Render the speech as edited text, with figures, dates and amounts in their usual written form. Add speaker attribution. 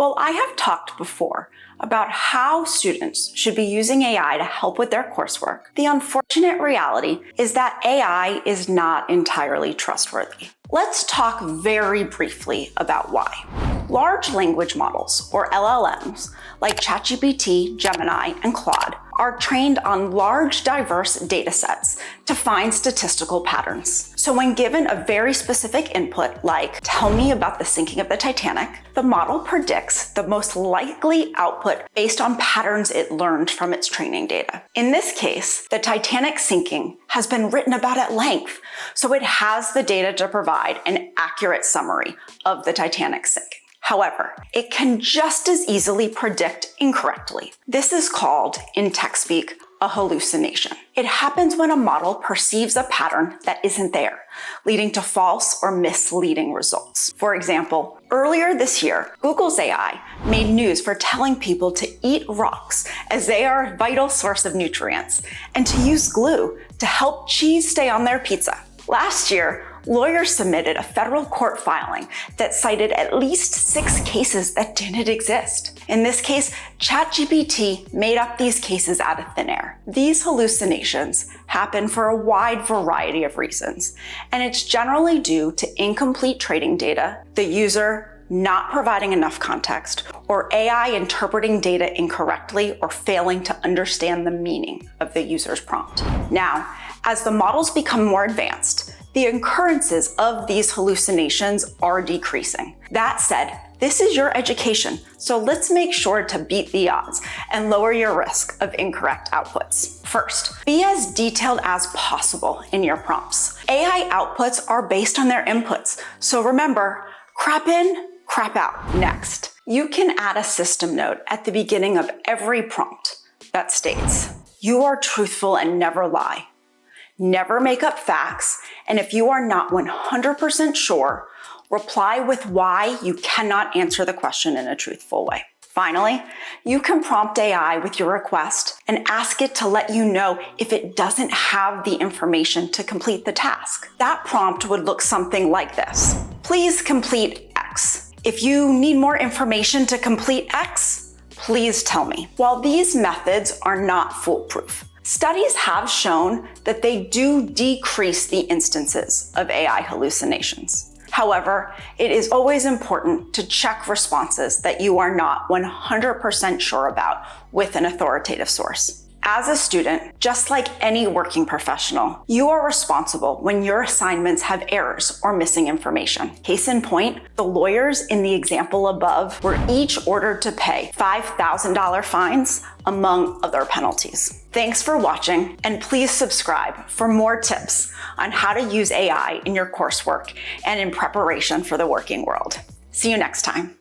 Speaker 1: Well, I have talked before about how students should be using AI to help with their coursework. The unfortunate reality is that AI is not entirely trustworthy. Let's talk very briefly about why. Large language models, or LLMs, like ChatGPT, Gemini, and Claude, are trained on large, diverse data sets to find statistical patterns. So when given a very specific input, like, tell me about the sinking of the Titanic, the model predicts the most likely output based on patterns it learned from its training data. In this case, the Titanic sinking has been written about at length, so it has the data to provide an accurate summary of the Titanic sinking. However, it can just as easily predict incorrectly. This is called, in tech speak, a hallucination. It happens when a model perceives a pattern that isn't there, leading to false or misleading results. For example, earlier this year, Google's AI made news for telling people to eat rocks as they are a vital source of nutrients, and to use glue to help cheese stay on their pizza. Last year, lawyers submitted a federal court filing that cited at least 6 cases that didn't exist. In this case, ChatGPT made up these cases out of thin air. These hallucinations happen for a wide variety of reasons, and it's generally due to incomplete training data, the user not providing enough context, or AI interpreting data incorrectly or failing to understand the meaning of the user's prompt. Now, as the models become more advanced, the occurrences of these hallucinations are decreasing. That said, this is your education, so let's make sure to beat the odds and lower your risk of incorrect outputs. First, be as detailed as possible in your prompts. AI outputs are based on their inputs, so remember, crap in, crap out. Next, you can add a system note at the beginning of every prompt that states, "You are truthful and never lie. Never make up facts, and if you are not 100% sure, reply with why you cannot answer the question in a truthful way." Finally, you can prompt AI with your request and ask it to let you know if it doesn't have the information to complete the task. That prompt would look something like this. Please complete X. If you need more information to complete X, please tell me. While these methods are not foolproof, studies have shown that they do decrease the instances of AI hallucinations. However, it is always important to check responses that you are not 100% sure about with an authoritative source. As a student, just like any working professional, you are responsible when your assignments have errors or missing information. Case in point, the lawyers in the example above were each ordered to pay $5,000 fines, among other penalties. Thanks for watching, and please subscribe for more tips on how to use AI in your coursework and in preparation for the working world. See you next time.